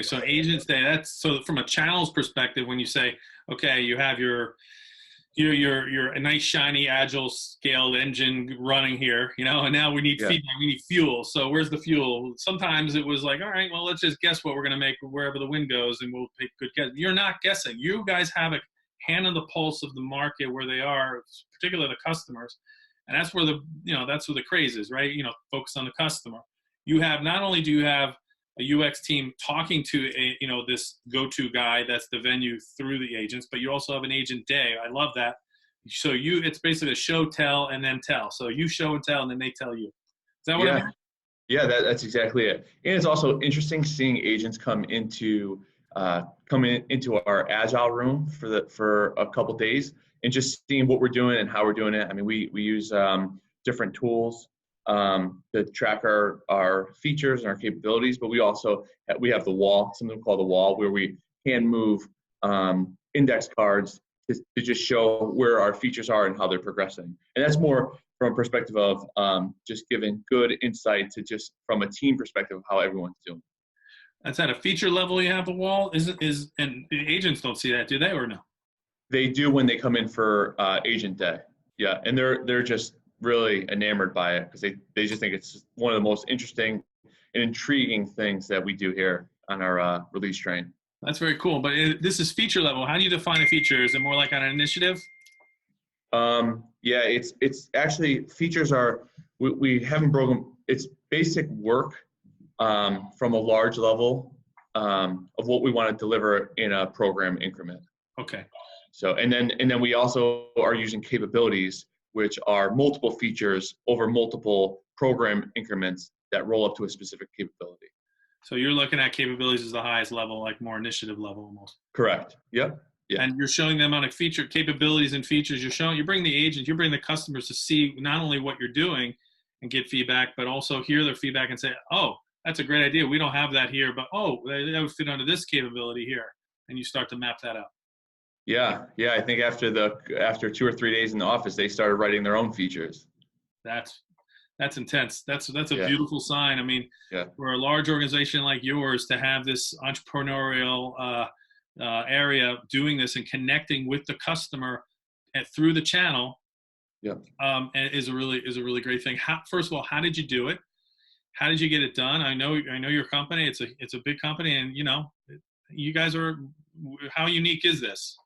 So Agents Day, that's so from a channels perspective, when you say, okay, you have your a nice shiny agile scaled engine running here, and now we need Yeah. feedback, we need fuel. So where's the fuel? Sometimes it was like, all right, well, let's just guess what we're going to make wherever the wind goes, and we'll pick good guess. You're not guessing. You guys have a hand on the pulse of the market where they are, particularly the customers, and that's where that's where the craze is, right? Focus on the customer. You have, not only do you have a UX team talking to this go-to guy that's the venue through the agents, but you also have an agent day. I love that. So it's basically a show, tell, and then tell. So you show and tell, and then they tell you. Is that what I Yeah. mean? Yeah, that's exactly it. And it's also interesting seeing agents come into our agile room for a couple days, and just seeing what we're doing and how we're doing it. I mean, we use different tools to track our features and our capabilities, but we have the wall, something called the wall, where we can move index cards to just show where our features are and how they're progressing. And that's more from a perspective of just giving good insight to just from a team perspective of how everyone's doing. That's at a feature level. You have a wall. And the agents don't see that, do they, or no? They do when they come in for agent day. Yeah, and they're just really enamored by it because they just think it's one of the most interesting and intriguing things that we do here on our release train. That's very cool. But this is feature level. How do you define a feature? Is it more like on an initiative? Yeah, it's actually features we haven't broken. It's basic work from a large level of what we want to deliver in a program increment. Okay. So and then we also are using capabilities, which are multiple features over multiple program increments that roll up to a specific capability. So you're looking at capabilities as the highest level, like more initiative level almost. Correct. Yep. Yeah. And you're showing them on a feature capabilities and features. You bring the agents, you bring the customers to see not only what you're doing and get feedback, but also hear their feedback and say, oh, that's a great idea. We don't have that here, but that would fit under this capability here. And you start to map that out. Yeah. I think after 2 or 3 days in the office, they started writing their own features. That's intense. That's a beautiful sign. I mean, for a large organization like yours to have this entrepreneurial area doing this and connecting with the customer through the channel, is a really great thing. First of all, how did you do it? How did you get it done? I know your company. It's a big company, and you guys are. How unique is this?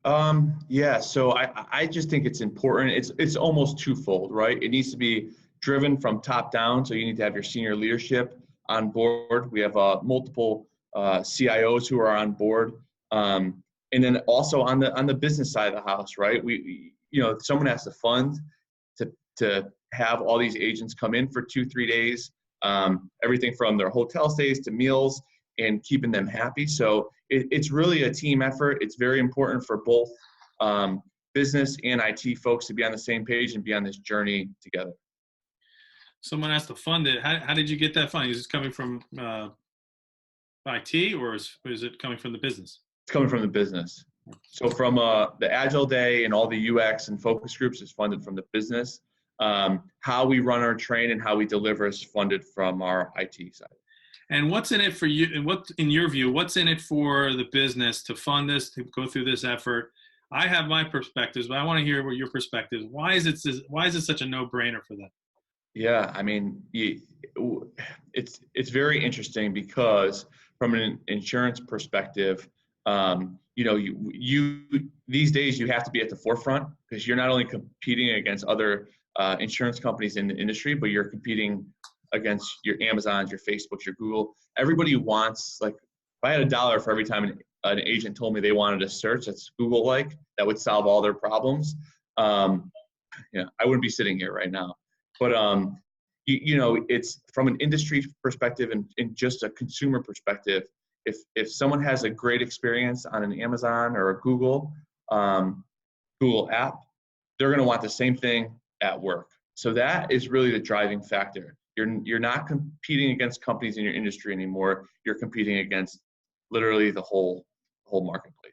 So I just think it's important. It's almost twofold, right? It needs to be driven from top down. So you need to have your senior leadership on board. We have multiple CIOs who are on board. And then also on the business side of the house, right? Someone has to fund to have all these agents come in for 2-3 days, everything from their hotel stays to meals and keeping them happy. So it's really a team effort. It's very important for both business and IT folks to be on the same page and be on this journey together. Someone has to fund it. How did you get that funding? Is this coming from IT or is it coming from the business? It's coming from the business. So from the Agile Day and all the UX and focus groups is funded from the business. How we run our train and how we deliver is funded from our IT side. And what's in it for you? And in your view, what's in it for the business to fund this, to go through this effort? I have my perspectives, but I want to hear what your perspective is. Why is it such a no-brainer for them? Yeah, I mean, it's very interesting because from an insurance perspective, you these days you have to be at the forefront because you're not only competing against other insurance companies in the industry, but you're competing against your Amazons, your Facebooks, your Google. Everybody wants, like, if I had $1 for every time an agent told me they wanted a search that's Google-like, that would solve all their problems, I wouldn't be sitting here right now. But it's from an industry perspective and just a consumer perspective. If someone has a great experience on an Amazon or a Google app, they're going to want the same thing at work. So that is really the driving factor. You're not competing against companies in your industry anymore. You're competing against literally the whole marketplace.